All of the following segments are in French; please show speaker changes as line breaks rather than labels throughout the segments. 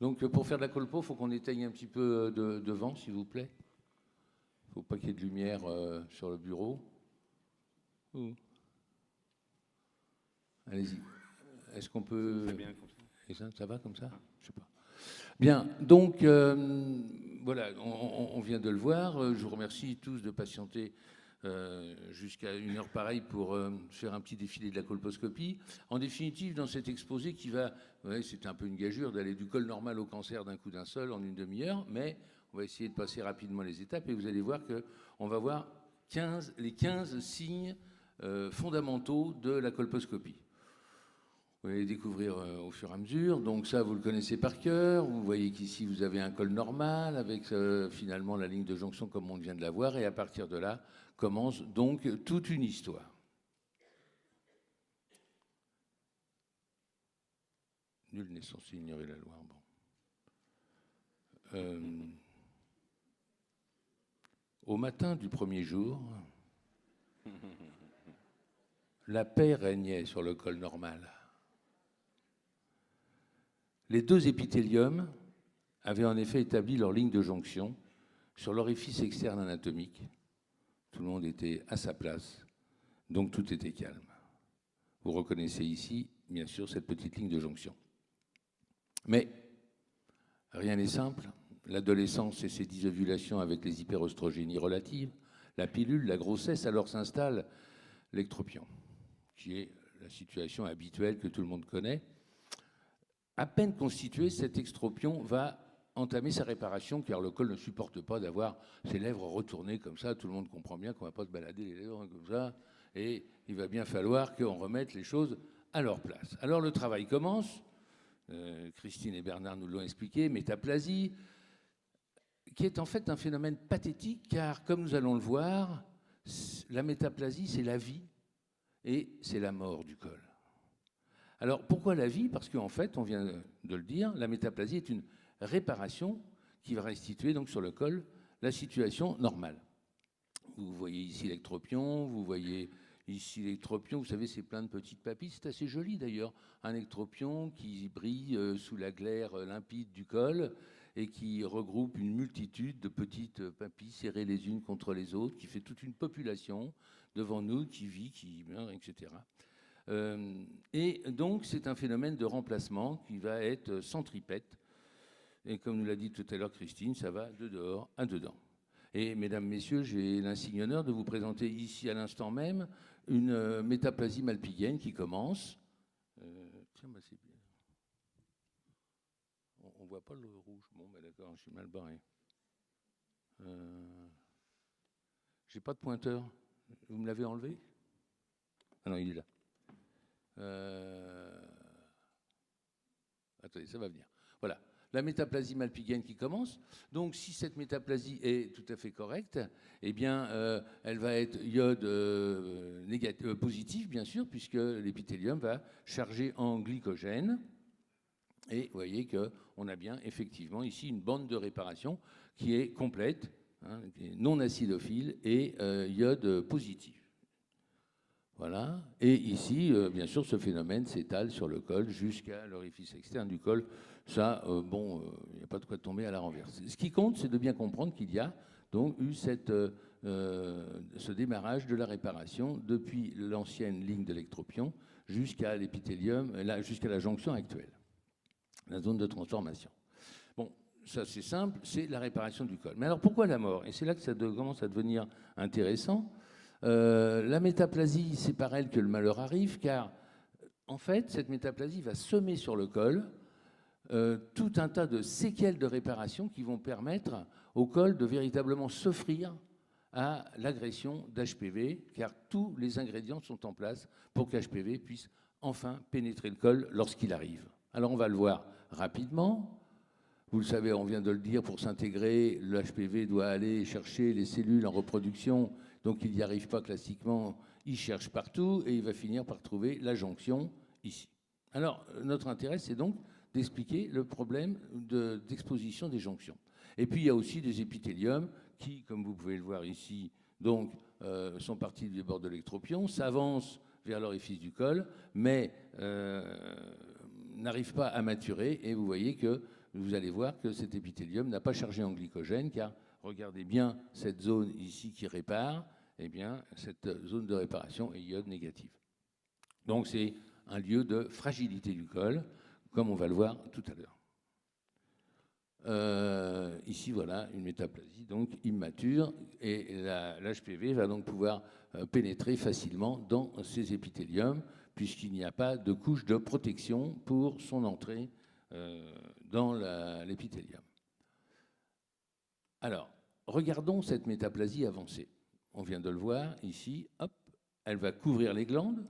Donc pour faire de la colpo, il faut qu'on éteigne un petit peu de vent, s'il vous plaît. Il ne faut pas qu'il y ait de lumière sur le bureau. Allez-y. Est-ce qu'on peut...
Ça bien comme ça.
Et ça va comme ça? Je sais pas. Bien, donc voilà, on vient de le voir. Je vous remercie tous de patienter jusqu'à une heure pareille pour faire un petit défilé de la colposcopie. En définitive, dans cet exposé qui va, ouais, c'est un peu une gageure d'aller du col normal au cancer d'un coup d'un seul en une demi-heure, mais on va essayer de passer rapidement les étapes et vous allez voir qu'on va voir les 15 signes fondamentaux de la colposcopie. Vous allez découvrir au fur et à mesure. Donc ça, vous le connaissez par cœur. Vous voyez qu'ici, vous avez un col normal avec finalement la ligne de jonction comme on vient de la voir. Et à partir de là, commence donc toute une histoire. Nul n'est censé ignorer la loi. Bon. Au matin du premier jour, la paix régnait sur le col normal. Les deux épithéliums avaient en effet établi leur ligne de jonction sur l'orifice externe anatomique. Tout le monde était à sa place, donc tout était calme. Vous reconnaissez ici, bien sûr, cette petite ligne de jonction. Mais rien n'est simple. L'adolescence et ses dysovulations avec les hyperostrogénies relatives, la pilule, la grossesse, alors s'installe l'ectropion, qui est la situation habituelle que tout le monde connaît. À peine constitué, cet extropion va entamer sa réparation, car le col ne supporte pas d'avoir ses lèvres retournées comme ça. Tout le monde comprend bien qu'on ne va pas se balader les lèvres comme ça, et il va bien falloir qu'on remette les choses à leur place. Alors le travail commence, Christine et Bernard nous l'ont expliqué, métaplasie, qui est en fait un phénomène pathétique, car comme nous allons le voir, la métaplasie, c'est la vie et c'est la mort du col. Alors, pourquoi la vie? Parce qu'en fait, on vient de le dire, la métaplasie est une réparation qui va restituer donc sur le col la situation normale. Vous voyez ici l'ectropion, vous voyez ici l'ectropion, vous savez, c'est plein de petites papilles, c'est assez joli d'ailleurs, un ectropion qui brille sous la glaire limpide du col et qui regroupe une multitude de petites papilles serrées les unes contre les autres, qui fait toute une population devant nous, qui vit, qui meurt, etc. Et donc, c'est un phénomène de remplacement qui va être centripète. Et comme nous l'a dit tout à l'heure Christine, ça va de dehors à dedans. Et mesdames, messieurs, j'ai l'insigne honneur de vous présenter ici à l'instant même une métaplasie malpighienne qui commence. Tiens, bah c'est bien. On ne voit pas le rouge. Bon, bah d'accord, je suis mal barré. J'ai pas de pointeur. Vous me l'avez enlevé? Ah non, il est là. Attendez, ça va venir. Voilà, la métaplasie malpighienne qui commence. Donc, si cette métaplasie est tout à fait correcte, eh bien, elle va être iode positif, bien sûr, puisque l'épithélium va charger en glycogène. Et vous voyez qu'on a bien, effectivement, ici une bande de réparation qui est complète, hein, non acidophile et iode positif. Voilà. Et ici, bien sûr, ce phénomène s'étale sur le col jusqu'à l'orifice externe du col. Ça, bon, il n'y a pas de quoi tomber à la renverse. Ce qui compte, c'est de bien comprendre qu'il y a donc eu ce démarrage de la réparation depuis l'ancienne ligne d'électropion jusqu'à l'épithélium, jusqu'à la jonction actuelle, la zone de transformation. Bon, ça c'est simple, c'est la réparation du col. Mais alors pourquoi la mort? Et c'est là que ça commence à devenir intéressant. La métaplasie, c'est par elle que le malheur arrive, car en fait, cette métaplasie va semer sur le col tout un tas de séquelles de réparation qui vont permettre au col de véritablement s'offrir à l'agression d'HPV, car tous les ingrédients sont en place pour qu'HPV puisse enfin pénétrer le col lorsqu'il arrive. Alors on va le voir rapidement. Vous le savez, on vient de le dire, pour s'intégrer, le HPV doit aller chercher les cellules en reproduction, donc il n'y arrive pas classiquement, il cherche partout et il va finir par trouver la jonction ici. Alors, notre intérêt, c'est donc d'expliquer le problème d'exposition des jonctions. Et puis, il y a aussi des épithéliums qui, comme vous pouvez le voir ici, donc, sont partis du bord de l'ectropion, s'avancent vers l'orifice du col, mais n'arrivent pas à maturer, et vous voyez que vous allez voir que cet épithélium n'a pas chargé en glycogène, car regardez bien cette zone ici qui répare, eh bien, cette zone de réparation est iode négative. Donc c'est un lieu de fragilité du col, comme on va le voir tout à l'heure. Ici, voilà, une métaplasie donc immature, et l'HPV va donc pouvoir pénétrer facilement dans ces épithéliums, puisqu'il n'y a pas de couche de protection pour son entrée dans l'épithélium. Alors, regardons cette métaplasie avancée. On vient de le voir ici, hop, elle va couvrir les glandes,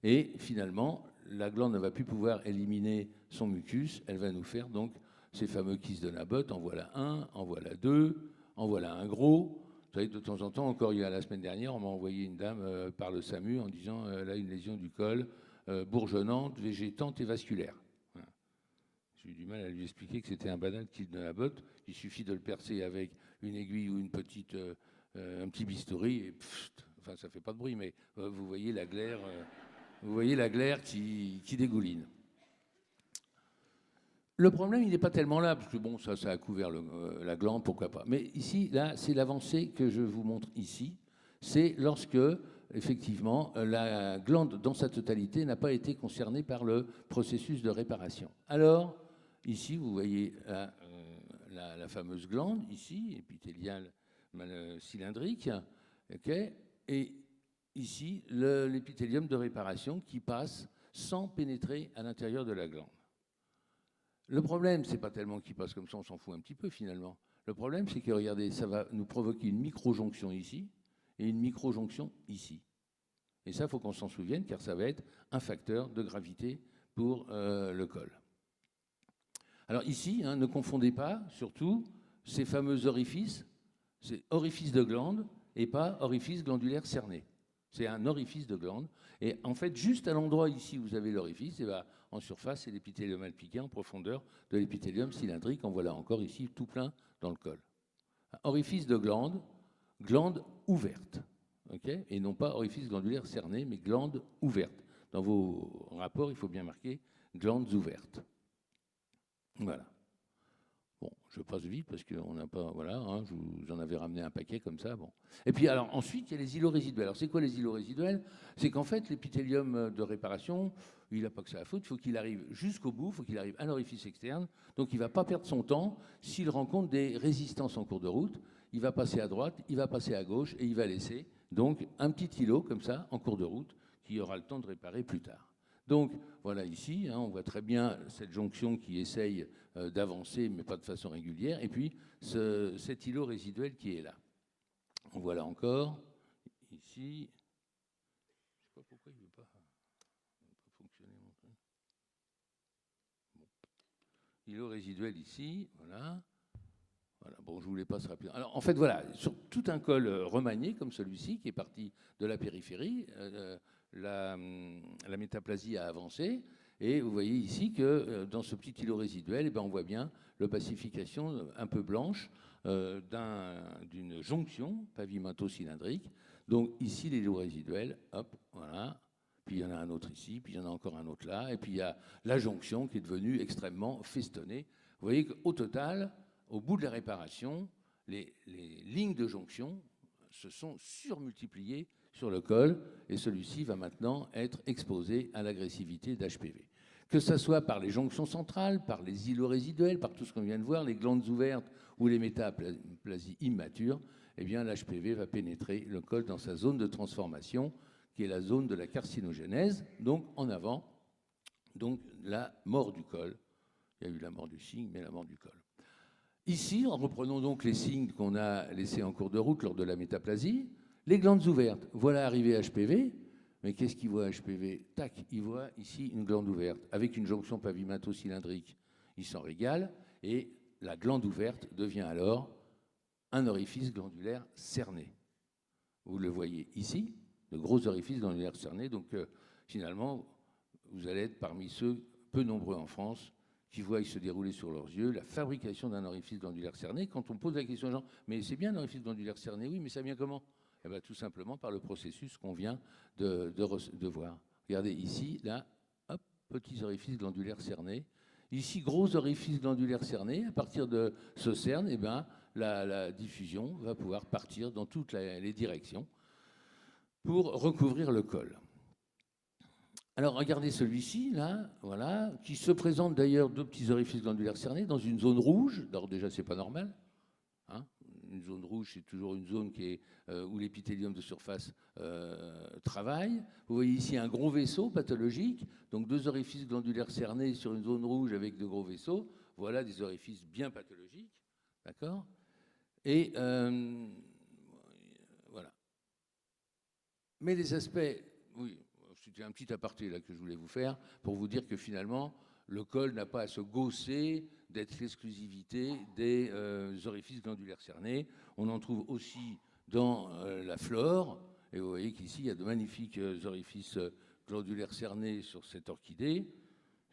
et finalement, la glande ne va plus pouvoir éliminer son mucus, elle va nous faire donc ces fameux kystes de Naboth. En voilà un, en voilà deux, en voilà un gros. Vous savez, de temps en temps, encore il y a la semaine dernière, on m'a envoyé une dame par le SAMU en disant elle a une lésion du col bourgeonnante, végétante et vasculaire. Voilà. J'ai eu du mal à lui expliquer que c'était un banal kyste de Naboth. Il suffit de le percer avec une aiguille ou une petite, un petit bistouri et enfin ça fait pas de bruit, mais vous voyez la glaire. Vous voyez la glaire qui dégouline. Le problème, il n'est pas tellement là, parce que bon, ça a couvert la glande, pourquoi pas. Mais ici, là, c'est l'avancée que je vous montre ici. C'est lorsque, effectivement, la glande dans sa totalité n'a pas été concernée par le processus de réparation. Alors, ici, vous voyez la fameuse glande, ici, épithéliale cylindrique, okay, et ici, l'épithélium de réparation qui passe sans pénétrer à l'intérieur de la glande. Le problème, c'est pas tellement qu'il passe comme ça, on s'en fout un petit peu finalement. Le problème, c'est que, regardez, ça va nous provoquer une microjonction ici et une microjonction ici. Et ça, il faut qu'on s'en souvienne, car ça va être un facteur de gravité pour le col. Alors ici, ne confondez pas, surtout, ces fameux orifices, c'est orifice de glande et pas orifice glandulaire cerné. C'est un orifice de glande. Et en fait, juste à l'endroit ici où vous avez l'orifice, et bien, en surface, c'est l'épithélium mal piqué, en profondeur de l'épithélium cylindrique. En voilà encore ici, tout plein dans le col. Orifice de glande, glande ouverte. Okay, et non pas orifice glandulaire cerné, mais glande ouverte. Dans vos rapports, il faut bien marquer glandes ouvertes. Voilà. Bon, je passe vite parce qu'on n'a pas. Voilà, je vous en avais ramené un paquet comme ça. Bon. Et puis, alors, ensuite, il y a les îlots résiduels. Alors, c'est quoi les îlots résiduels? C'est qu'en fait, l'épithélium de réparation, il n'a pas que ça à foutre. Il faut qu'il arrive jusqu'au bout, il faut qu'il arrive à l'orifice externe. Donc, il ne va pas perdre son temps s'il rencontre des résistances en cours de route. Il va passer à droite, il va passer à gauche et il va laisser donc un petit îlot comme ça en cours de route qui aura le temps de réparer plus tard. Donc voilà ici, on voit très bien cette jonction qui essaye d'avancer, mais pas de façon régulière, et puis cet îlot résiduel qui est là. On voit là encore, ici, je ne sais pas pourquoi il ne veut pas fonctionner mon truc. Bon. Îlot résiduel ici, voilà. Voilà, bon, je ne vous les passe rapidement. Alors, en fait, voilà, sur tout un col remanié comme celui-ci, qui est parti de la périphérie, la métaplasie a avancé. Et vous voyez ici que dans ce petit îlot résiduel, eh bien, on voit bien l'opacification un peu blanche d'une jonction pavimento-cylindrique. Donc ici, l'îlot résiduel, hop, voilà. Puis il y en a un autre ici, puis il y en a encore un autre là. Et puis il y a la jonction qui est devenue extrêmement festonnée. Vous voyez qu'au total, au bout de la réparation, les lignes de jonction se sont surmultipliées sur le col et celui-ci va maintenant être exposé à l'agressivité d'HPV. Que ce soit par les jonctions centrales, par les îlots résiduels, par tout ce qu'on vient de voir, les glandes ouvertes ou les métaplasies immatures, eh bien l'HPV va pénétrer le col dans sa zone de transformation, qui est la zone de la carcinogénèse, donc en avant, donc la mort du col. Il y a eu la mort du cygne, mais la mort du col. Ici, en reprenant donc les signes qu'on a laissés en cours de route lors de la métaplasie, les glandes ouvertes, voilà arrivé HPV, mais qu'est-ce qu'il voit HPV? Tac, il voit ici une glande ouverte avec une jonction pavimento-cylindrique. Il s'en régale et la glande ouverte devient alors un orifice glandulaire cerné. Vous le voyez ici, de gros orifices glandulaires cernés, donc finalement, vous allez être parmi ceux peu nombreux en France qui voient se dérouler sur leurs yeux la fabrication d'un orifice glandulaire cerné. Quand on pose la question aux gens, mais c'est bien un orifice glandulaire cerné, oui, mais ça vient comment? Eh bien, tout simplement par le processus qu'on vient de voir. Regardez ici, là, hop, petits orifices glandulaires cernés. Ici, gros orifice glandulaire cerné. À partir de ce cerne, eh ben, la diffusion va pouvoir partir dans toutes les directions pour recouvrir le col. Alors, regardez celui-ci, là, voilà, qui se présente d'ailleurs 2 petits orifices glandulaires cernés dans une zone rouge. Alors déjà, c'est pas normal. Hein, une zone rouge, c'est toujours une zone qui est, où l'épithélium de surface travaille. Vous voyez ici un gros vaisseau pathologique, donc 2 orifices glandulaires cernés sur une zone rouge avec de gros vaisseaux. Voilà des orifices bien pathologiques, d'accord. Et voilà. Mais les aspects, oui, c'était un petit aparté là que je voulais vous faire pour vous dire que finalement, le col n'a pas à se gausser d'être l'exclusivité des orifices glandulaires cernés. On en trouve aussi dans la flore. Et vous voyez qu'ici, il y a de magnifiques orifices glandulaires cernés sur cette orchidée.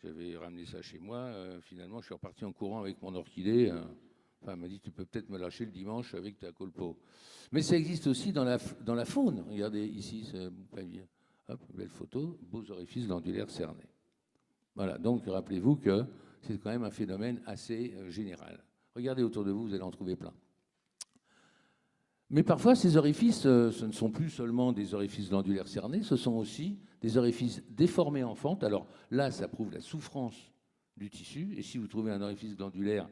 J'avais ramené ça chez moi. Finalement, je suis reparti en courant avec mon orchidée. Enfin, elle m'a dit, tu peux peut-être me lâcher le dimanche avec ta colpo. Mais ça existe aussi dans la faune. Regardez ici, ce papier. Hop, belle photo, beaux orifices glandulaires cernés. Voilà, donc rappelez-vous que c'est quand même un phénomène assez général. Regardez autour de vous, vous allez en trouver plein. Mais parfois, ces orifices, ce ne sont plus seulement des orifices glandulaires cernés, ce sont aussi des orifices déformés en fente. Alors là, ça prouve la souffrance du tissu. Et si vous trouvez un orifice glandulaire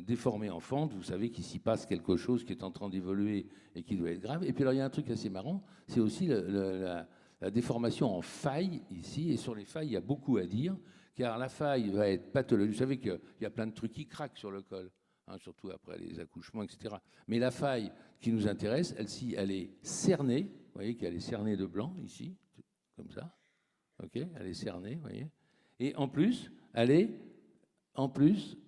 déformé en fente, vous savez qu'il s'y passe quelque chose qui est en train d'évoluer et qui doit être grave. Et puis alors, il y a un truc assez marrant, c'est aussi la déformation en faille ici. Et sur les failles, il y a beaucoup à dire, car la faille va être pathologique. Vous savez qu'il y a plein de trucs qui craquent sur le col. Hein, surtout après les accouchements, etc. Mais la faille qui nous intéresse, elle est cernée. Vous voyez qu'elle est cernée de blanc, ici, comme ça. OK, elle est cernée, vous voyez. Et en plus, elle est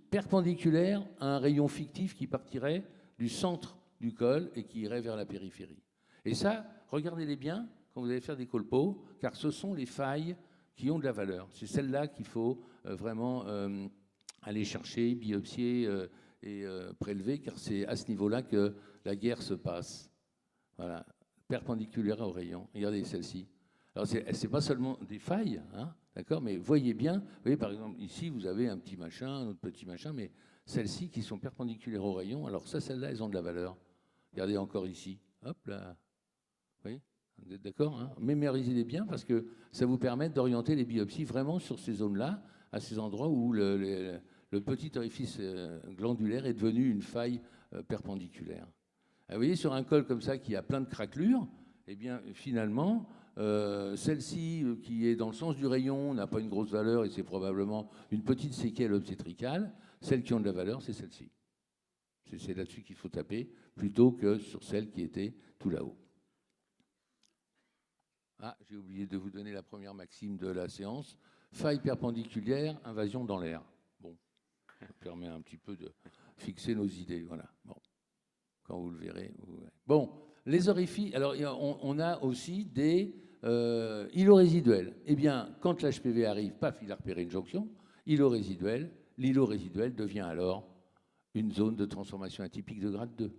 perpendiculaire à un rayon fictif qui partirait du centre du col et qui irait vers la périphérie. Et ça, regardez-les bien quand vous allez faire des colpos, car ce sont les failles qui ont de la valeur. C'est celles-là qu'il faut vraiment aller chercher, biopsier et prélever, car c'est à ce niveau-là que la guerre se passe. Voilà, perpendiculaire au rayon. Regardez celle-ci. Alors, c'est pas seulement des failles, hein, d'accord, mais voyez bien, vous voyez, par exemple, ici, vous avez un petit machin, un autre petit machin, mais celles-ci qui sont perpendiculaires au rayon, alors ça, celles-là, elles ont de la valeur. Regardez encore ici. Hop là. Vous voyez, vous êtes d'accord, hein? Mémorisez-les bien parce que ça vous permet d'orienter les biopsies vraiment sur ces zones-là, à ces endroits où le petit orifice glandulaire est devenu une faille perpendiculaire. Vous voyez, sur un col comme ça qui a plein de craquelures, eh bien, finalement, celle-ci qui est dans le sens du rayon n'a pas une grosse valeur et c'est probablement une petite séquelle obstétricale. Celles qui ont de la valeur, c'est celle-ci. C'est là-dessus qu'il faut taper plutôt que sur celle qui était tout là-haut. Ah, j'ai oublié de vous donner la première maxime de la séance. Faille perpendiculaire, invasion dans l'air. Bon, ça permet un petit peu de fixer nos idées. Voilà. Bon, quand vous le verrez. Bon, les orifices. Alors, on a aussi des îlots résiduels. Eh bien, quand l'HPV arrive, paf, il a repéré une jonction. Îlot résiduel. L'îlot résiduel devient alors une zone de transformation atypique de grade 2.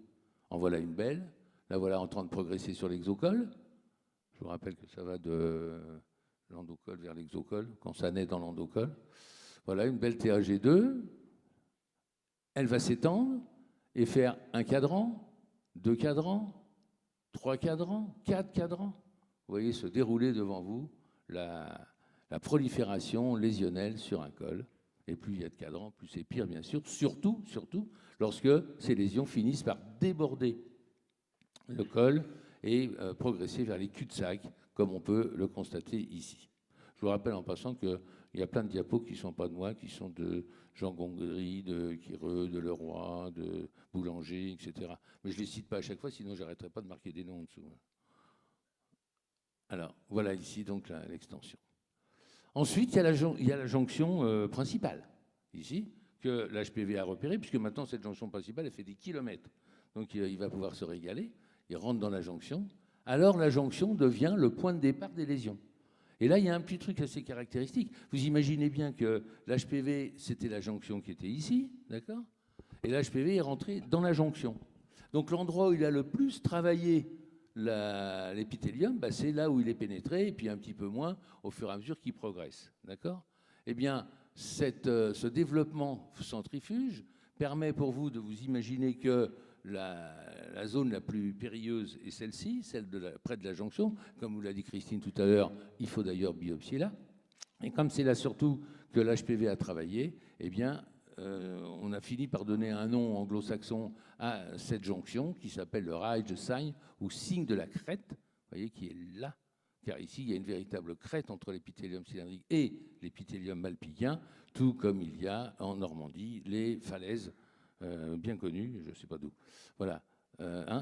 En voilà une belle. La voilà en train de progresser sur l'exocole. Je vous rappelle que ça va de l'endocole vers l'exocole, quand ça naît dans l'endocole. Voilà, une belle TAG2. Elle va s'étendre et faire un cadran, 2 cadrans, 3 cadrans, 4 cadrans. Vous voyez se dérouler devant vous la prolifération lésionnelle sur un col. Et plus il y a de cadrans, plus c'est pire, bien sûr. Surtout lorsque ces lésions finissent par déborder le col et progresser vers les cul-de-sac, comme on peut le constater ici. Je vous rappelle en passant qu'il y a plein de diapos qui ne sont pas de moi, qui sont de Jean Gongri, de Quireux, de Leroy, de Boulanger, etc. Mais je ne les cite pas à chaque fois, sinon je n'arrêterai pas de marquer des noms en dessous. Alors, voilà ici donc l'extension. Ensuite, il y a la jonction principale, ici, que l'HPV a repérée, puisque maintenant cette jonction principale, elle fait des kilomètres. Donc il va pouvoir se régaler, il rentre dans la jonction. Alors la jonction devient le point de départ des lésions. Et là, il y a un petit truc assez caractéristique. Vous imaginez bien que l'HPV, c'était la jonction qui était ici, d'accord? Et l'HPV est rentré dans la jonction. Donc l'endroit où il a le plus travaillé l'épithélium, c'est là où il est pénétré, et puis un petit peu moins au fur et à mesure qu'il progresse. D'accord? Eh bien, ce développement centrifuge permet pour vous de vous imaginer que la zone la plus périlleuse est celle-ci, près de la jonction. Comme vous l'a dit Christine tout à l'heure, il faut d'ailleurs biopsier là. Et comme c'est là surtout que l'HPV a travaillé, eh bien, on a fini par donner un nom anglo-saxon à cette jonction qui s'appelle le Rayge sign, ou signe de la crête, vous voyez, qui est là. Car ici, il y a une véritable crête entre l'épithélium cylindrique et l'épithélium malpighien, tout comme il y a en Normandie les falaises bien connues, je ne sais pas d'où. Voilà.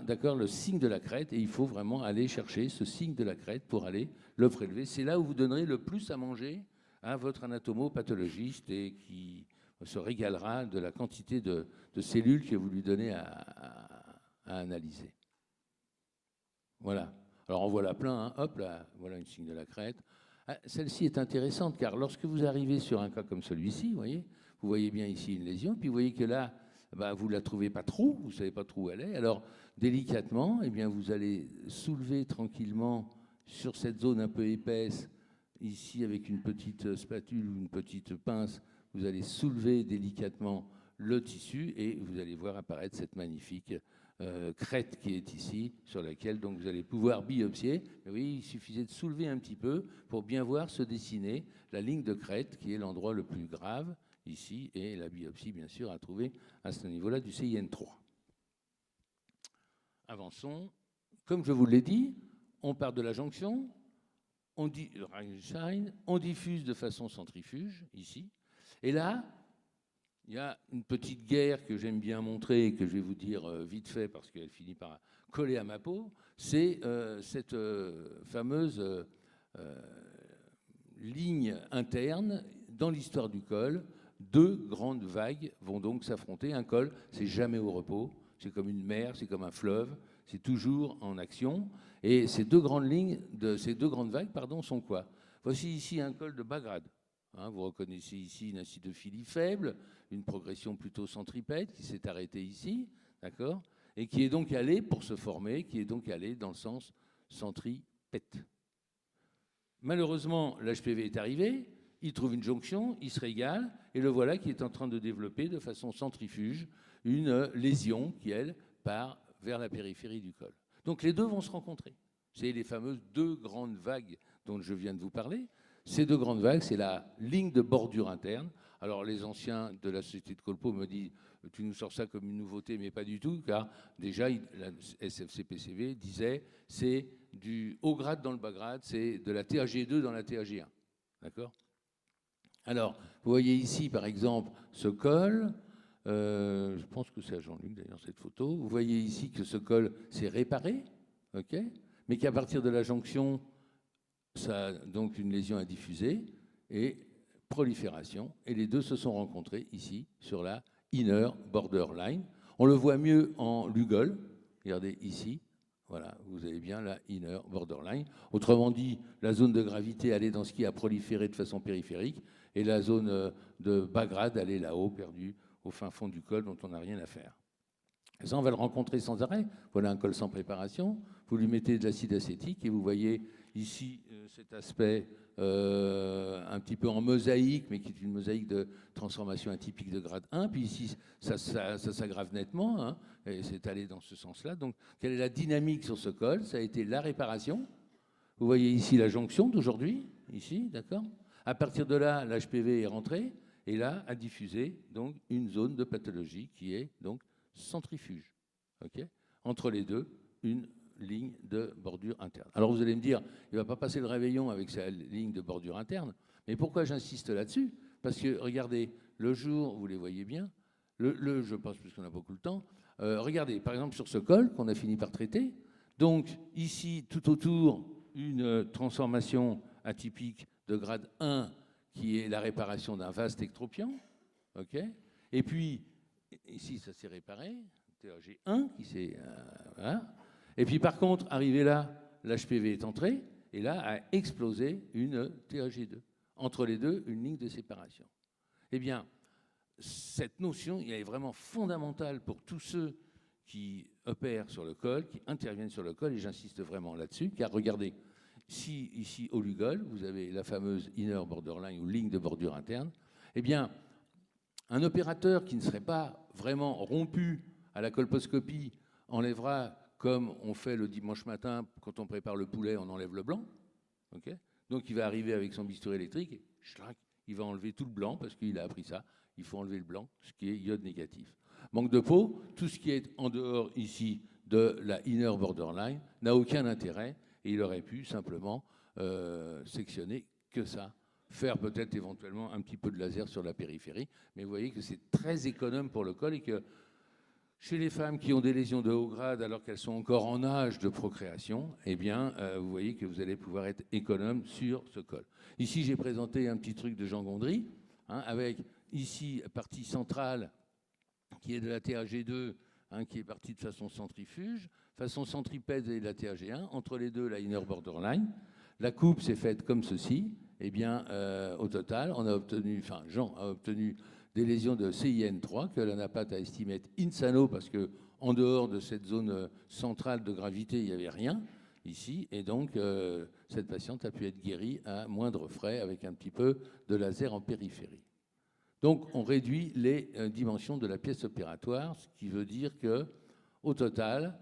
D'accord, le signe de la crête, et il faut vraiment aller chercher ce signe de la crête pour aller le prélever. C'est là où vous donnerez le plus à manger à votre anatomopathologiste et qui se régalera de la quantité de cellules que vous lui donnez à analyser. Voilà. Alors en voilà plein, hein. Hop là, voilà une signe de la crête. Celle-ci est intéressante car lorsque vous arrivez sur un cas comme celui-ci, vous voyez bien ici une lésion, puis vous voyez que là, vous ne la trouvez pas trop, vous ne savez pas trop où elle est. Alors délicatement, eh bien, vous allez soulever tranquillement sur cette zone un peu épaisse, ici avec une petite spatule ou une petite pince, vous allez soulever délicatement le tissu et vous allez voir apparaître cette magnifique crête qui est ici, sur laquelle donc vous allez pouvoir biopsier. Mais oui, il suffisait de soulever un petit peu pour bien voir se dessiner la ligne de crête qui est l'endroit le plus grave ici, et la biopsie, bien sûr, à trouver à ce niveau-là du CIN3. Avançons. Comme je vous l'ai dit, on part de la jonction, on diffuse de façon centrifuge, ici, et là, il y a une petite guerre que j'aime bien montrer et que je vais vous dire vite fait parce qu'elle finit par coller à ma peau. C'est cette fameuse ligne interne dans l'histoire du col. Deux grandes vagues vont donc s'affronter. Un col, c'est jamais au repos. C'est comme une mer, c'est comme un fleuve. C'est toujours en action. Et ces deux grandes vagues, sont quoi? Voici ici un col de bas grade. Vous reconnaissez ici une acidophilie faible, une progression plutôt centripète qui s'est arrêtée ici, d'accord, et qui est donc allée, pour se former, qui est donc allée dans le sens centripète. Malheureusement, l'HPV est arrivé, il trouve une jonction, il se régale, et le voilà qui est en train de développer de façon centrifuge une lésion qui, elle, part vers la périphérie du col. Donc les deux vont se rencontrer. C'est les fameuses deux grandes vagues dont je viens de vous parler. Ces deux grandes vagues, c'est la ligne de bordure interne. Alors les anciens de la société de Colpo me disent « tu nous sors ça comme une nouveauté », mais pas du tout, car déjà la SFC-PCV disait c'est du haut grade dans le bas grade, c'est de la TAG2 dans la TAG1. D'accord ? Alors, vous voyez ici, par exemple, ce col. Je pense que c'est à Jean-Luc, d'ailleurs, cette photo. Vous voyez ici que ce col s'est réparé, ok, mais qu'à partir de la jonction, ça a donc une lésion à diffuser et prolifération. Et les deux se sont rencontrés ici, sur la inner borderline. On le voit mieux en Lugol. Regardez ici. Voilà, vous avez bien la inner borderline. Autrement dit, la zone de gravité, elle est dans ce qui a proliféré de façon périphérique. Et la zone de bas grade, elle est là-haut, perdue au fin fond du col, dont on n'a rien à faire. Et ça, on va le rencontrer sans arrêt. Voilà un col sans préparation. Vous lui mettez de l'acide acétique et vous voyez ici cet aspect un petit peu en mosaïque, mais qui est une mosaïque de transformation atypique de grade 1. Puis ici, ça s'aggrave nettement, et c'est allé dans ce sens-là. Donc, quelle est la dynamique sur ce col? Ça a été la réparation. Vous voyez ici la jonction d'aujourd'hui, ici, d'accord? À partir de là, l'HPV est rentré, et là, a diffusé donc une zone de pathologie qui est donc centrifuge. Okay, entre les deux, une ligne de bordure interne. Alors vous allez me dire, il ne va pas passer le réveillon avec sa ligne de bordure interne, mais pourquoi j'insiste là-dessus? Parce que, regardez, le jour, vous les voyez bien, je pense puisqu'on a beaucoup de temps, regardez, par exemple, sur ce col qu'on a fini par traiter, donc ici, tout autour, une transformation atypique de grade 1 qui est la réparation d'un vaste ectropion, ok, et puis, ici, ça s'est réparé, TAG1 qui s'est... voilà. Et puis par contre, arrivé là, l'HPV est entré, et là a explosé une TAG2. Entre les deux, une ligne de séparation. Eh bien, cette notion, elle est vraiment fondamentale pour tous ceux qui opèrent sur le col, qui interviennent sur le col, et j'insiste vraiment là-dessus, car regardez, si ici au Lugol, vous avez la fameuse inner borderline ou ligne de bordure interne, Eh bien, un opérateur qui ne serait pas vraiment rompu à la colposcopie enlèvera, comme on fait le dimanche matin quand on prépare le poulet, on enlève le blanc. Okay, donc il va arriver avec son bistouri électrique et il va enlever tout le blanc parce qu'il a appris ça. Il faut enlever le blanc, ce qui est iode négatif. Manque de peau, tout ce qui est en dehors ici de la inner borderline n'a aucun intérêt et il aurait pu simplement sectionner que ça. Faire peut-être éventuellement un petit peu de laser sur la périphérie, mais vous voyez que c'est très économe pour le col et que chez les femmes qui ont des lésions de haut grade alors qu'elles sont encore en âge de procréation, eh bien, vous voyez que vous allez pouvoir être économe sur ce col. Ici, j'ai présenté un petit truc de Jean Gondry, hein, avec ici la partie centrale qui est de la TAG2, hein, qui est partie de façon centrifuge, façon centripède et de la TAG1, entre les deux la inner borderline. La coupe s'est faite comme ceci. Eh bien, au total, on a obtenu, enfin, Jean a obtenu des lésions de CIN3 que l'anapath a estimé être insano parce qu'en dehors de cette zone centrale de gravité, il n'y avait rien ici. Et donc, cette patiente a pu être guérie à moindre frais avec un petit peu de laser en périphérie. Donc, on réduit les dimensions de la pièce opératoire, ce qui veut dire qu'au total,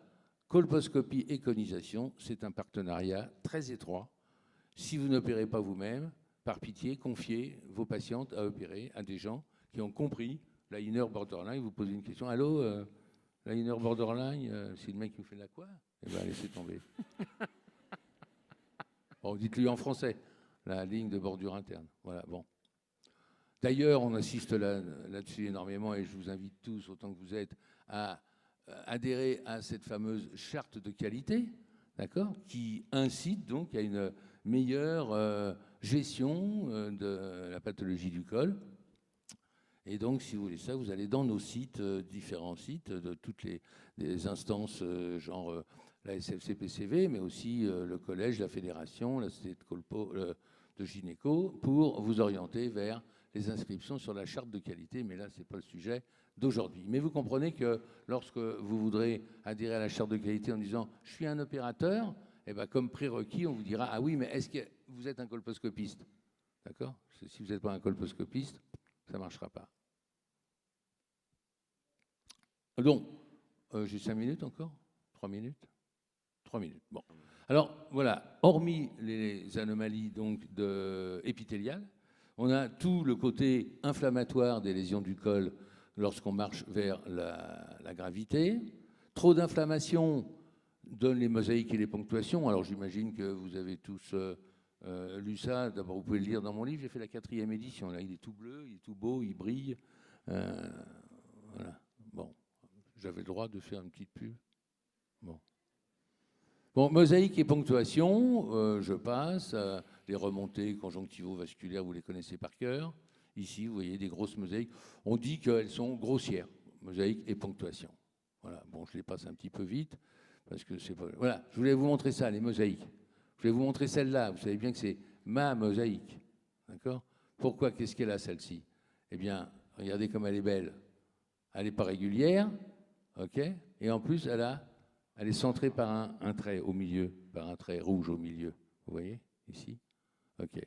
colposcopie et conisation, c'est un partenariat très étroit. Si vous n'opérez pas vous-même, par pitié, confiez vos patientes à opérer à des gens qui ont compris la inner borderline. Vous posez une question, allô, la inner borderline, c'est le mec qui vous fait la quoi? Eh bien, laissez tomber. Bon, dites-lui en français, la ligne de bordure interne. Voilà, bon. D'ailleurs, on assiste là-dessus énormément et je vous invite tous, autant que vous êtes, à adhérer à cette fameuse charte de qualité, d'accord, qui incite donc à une meilleure gestion de la pathologie du col. Et donc, si vous voulez ça, vous allez dans nos sites, différents sites de toutes les instances, genre la SFCPCV, mais aussi le collège, la fédération, la société de colpo, de gynéco, pour vous orienter vers les inscriptions sur la charte de qualité. Mais là, ce n'est pas le sujet d'aujourd'hui. Mais vous comprenez que lorsque vous voudrez adhérer à la charte de qualité en disant « je suis un opérateur », eh ben, comme prérequis, on vous dira « ah oui, mais est-ce que vous êtes un colposcopiste ?» D'accord ? Si vous n'êtes pas un colposcopiste, ça ne marchera pas. Donc, j'ai 5 minutes encore ? 3 minutes ? 3 minutes, bon. Alors, voilà, hormis les anomalies donc, épithéliales, on a tout le côté inflammatoire des lésions du col lorsqu'on marche vers la gravité. Trop d'inflammation donne les mosaïques et les ponctuations. Alors, j'imagine que vous avez tous lu ça. D'abord, vous pouvez le lire dans mon livre. J'ai fait la 4e édition. Là, il est tout bleu, il est tout beau, il brille. Voilà. Bon, j'avais le droit de faire une petite pub. Bon, mosaïque et ponctuation, je passe. Les remontées conjonctivo-vasculaires, vous les connaissez par cœur. Ici, vous voyez des grosses mosaïques. On dit qu'elles sont grossières, mosaïque et ponctuation. Voilà. Bon, je les passe un petit peu vite parce que c'est pas. Voilà. Je voulais vous montrer ça, les mosaïques. Je voulais vous montrer celle-là. Vous savez bien que c'est ma mosaïque, d'accord ? Pourquoi ? Qu'est-ce qu'elle a celle-ci ? Eh bien, regardez comme elle est belle. Elle n'est pas régulière, ok ? Et en plus, elle est centrée par un trait au milieu, par un trait rouge au milieu. Vous voyez, ici ? OK.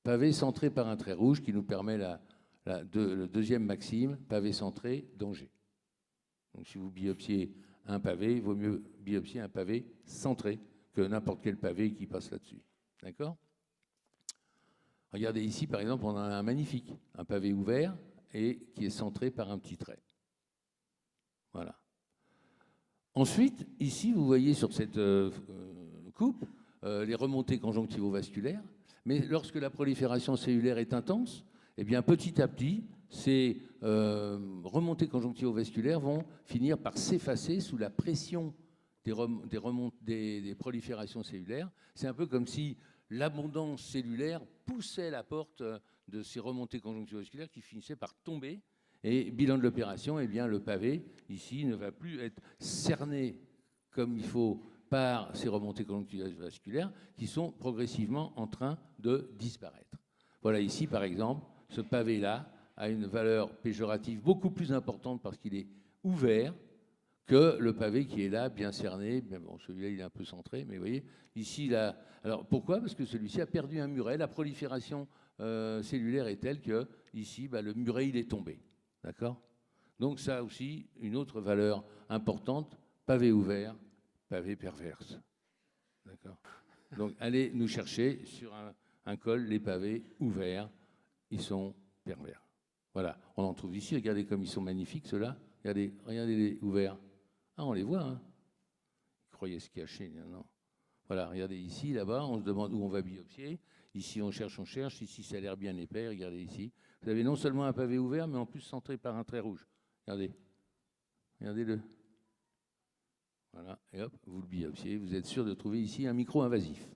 Pavé centré par un trait rouge qui nous permet le deuxième maxime, pavé centré, danger. Donc si vous biopsiez un pavé, il vaut mieux biopsier un pavé centré que n'importe quel pavé qui passe là-dessus. D'accord ? Regardez ici, par exemple, on a un magnifique, un pavé ouvert et qui est centré par un petit trait. Voilà. Ensuite, ici, vous voyez sur cette coupe les remontées conjonctivo-vasculaires, mais lorsque la prolifération cellulaire est intense, eh bien, petit à petit, ces remontées conjonctivo-vasculaires vont finir par s'effacer sous la pression des proliférations cellulaires. C'est un peu comme si l'abondance cellulaire poussait la porte de ces remontées conjonctivo-vasculaires qui finissaient par tomber. Et bilan de l'opération, eh bien, le pavé, ici, ne va plus être cerné comme il faut par ces remontées conjonctivo-vasculaires qui sont progressivement en train de disparaître. Voilà ici, par exemple, ce pavé-là a une valeur péjorative beaucoup plus importante parce qu'il est ouvert que le pavé qui est là, bien cerné. Bon, celui-là, il est un peu centré, mais vous voyez, ici, là. Alors, pourquoi ? Parce que celui-ci a perdu un muret. La prolifération cellulaire est telle que, ici, le muret, il est tombé. D'accord? Donc ça a aussi une autre valeur importante, pavé ouvert, pavé perverse. D'accord? Donc allez nous chercher sur un col, les pavés ouverts, ils sont pervers. Voilà, on en trouve ici, regardez comme ils sont magnifiques ceux-là. Regardez les ouverts. Ah, on les voit, hein? Ils croyaient se cacher, non. Voilà, regardez ici, là-bas, on se demande où on va biopsier. Ici, on cherche. Ici, ça a l'air bien épais, regardez ici. Vous avez non seulement un pavé ouvert, mais en plus centré par un trait rouge. Regardez. Regardez-le. Voilà, et hop, vous le biopsiez. Vous êtes sûr de trouver ici un micro-invasif.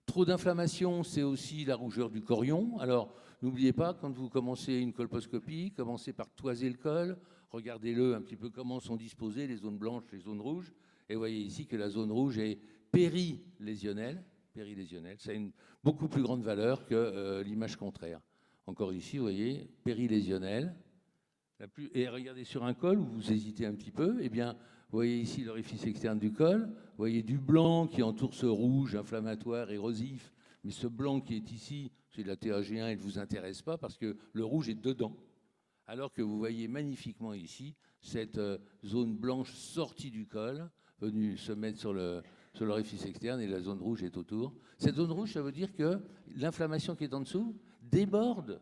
Trop d'inflammation, c'est aussi la rougeur du chorion. Alors, n'oubliez pas, quand vous commencez une colposcopie, commencez par toiser le col. Regardez-le un petit peu comment sont disposées les zones blanches, les zones rouges. Et vous voyez ici que la zone rouge est périlésionnelle. Ça a une beaucoup plus grande valeur que l'image contraire. Encore ici, vous voyez, périlésionnelle. Et regardez sur un col où vous hésitez un petit peu, eh bien, vous voyez ici l'orifice externe du col, vous voyez du blanc qui entoure ce rouge inflammatoire, érosif, mais ce blanc qui est ici, c'est de la TAG1, il ne vous intéresse pas parce que le rouge est dedans. Alors que vous voyez magnifiquement ici cette zone blanche sortie du col, venue se mettre sur l'orifice externe et la zone rouge est autour. Cette zone rouge, ça veut dire que l'inflammation qui est en dessous déborde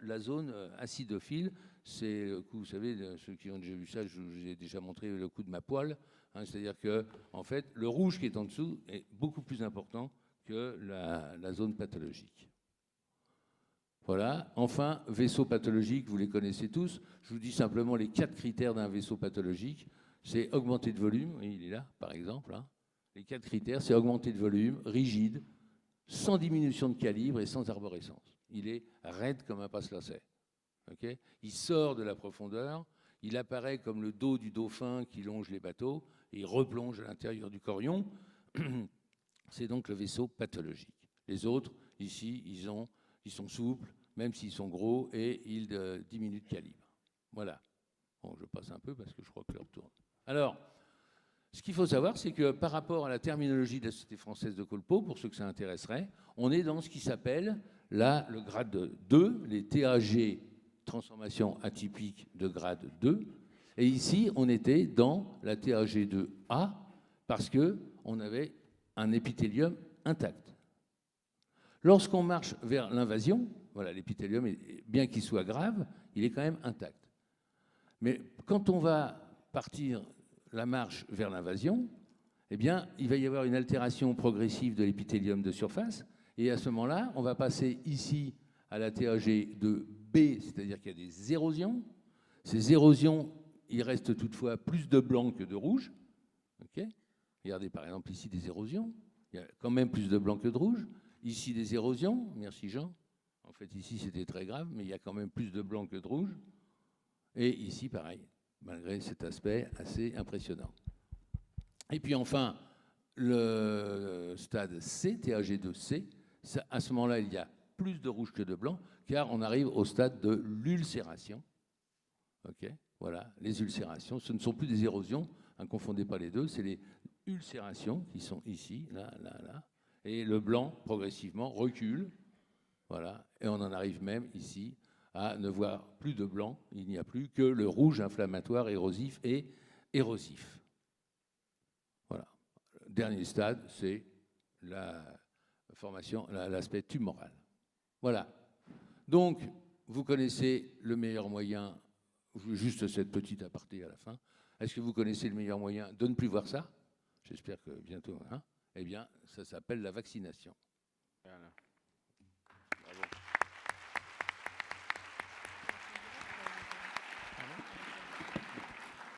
la zone acidophile. C'est le coup, vous savez, ceux qui ont déjà vu ça, je vous ai déjà montré le coup de ma poêle. Hein, c'est-à-dire que, en fait, le rouge qui est en dessous est beaucoup plus important que la zone pathologique. Voilà. Enfin, vaisseau pathologique, vous les connaissez tous. Je vous dis simplement les 4 critères d'un vaisseau pathologique. C'est augmenter de volume, oui, il est là, par exemple. Hein. Les 4 critères, c'est augmenter de volume, rigide, sans diminution de calibre et sans arborescence. Il est raide comme un passe-lacet. Okay, il sort de la profondeur, il apparaît comme le dos du dauphin qui longe les bateaux, et il replonge à l'intérieur du chorion. C'est donc le vaisseau pathologique. Les autres, ici, ils sont souples, même s'ils sont gros, et ils diminuent de calibre. Voilà. Bon, je passe un peu parce que je crois que l'heure tourne. Alors, ce qu'il faut savoir, c'est que par rapport à la terminologie de la Société française de colpo, pour ceux que ça intéresserait, on est dans ce qui s'appelle là le grade 2, les TAG, transformation atypique de grade 2. Et ici, on était dans la TAG2A parce qu'on avait un épithélium intact. Lorsqu'on marche vers l'invasion, voilà, l'épithélium, bien qu'il soit grave, il est quand même intact. Mais quand on va partir la marche vers l'invasion, eh bien, il va y avoir une altération progressive de l'épithélium de surface. Et à ce moment-là, on va passer ici à la TAG de B, c'est-à-dire qu'il y a des érosions. Ces érosions, il reste toutefois plus de blanc que de rouge. Okay, regardez par exemple ici des érosions. Il y a quand même plus de blanc que de rouge. Ici des érosions. Merci Jean. En fait, ici, c'était très grave, mais il y a quand même plus de blanc que de rouge. Et ici, pareil, malgré cet aspect assez impressionnant. Et puis enfin, le stade C, TAG2C, à ce moment-là, il y a plus de rouge que de blanc, car on arrive au stade de l'ulcération. Okay, voilà, les ulcérations, ce ne sont plus des érosions, ne confondez pas les deux, c'est les ulcérations qui sont ici, là, et le blanc, progressivement, recule, voilà, et on en arrive même ici à ne voir plus de blanc, il n'y a plus que le rouge inflammatoire érosif et érosif. Voilà. Le dernier stade, c'est la formation, l'aspect tumoral. Voilà. Donc, vous connaissez le meilleur moyen, juste cette petite aparté à la fin. Est-ce que vous connaissez le meilleur moyen de ne plus voir ça? J'espère que bientôt. Hein, eh bien, ça s'appelle la vaccination. Voilà.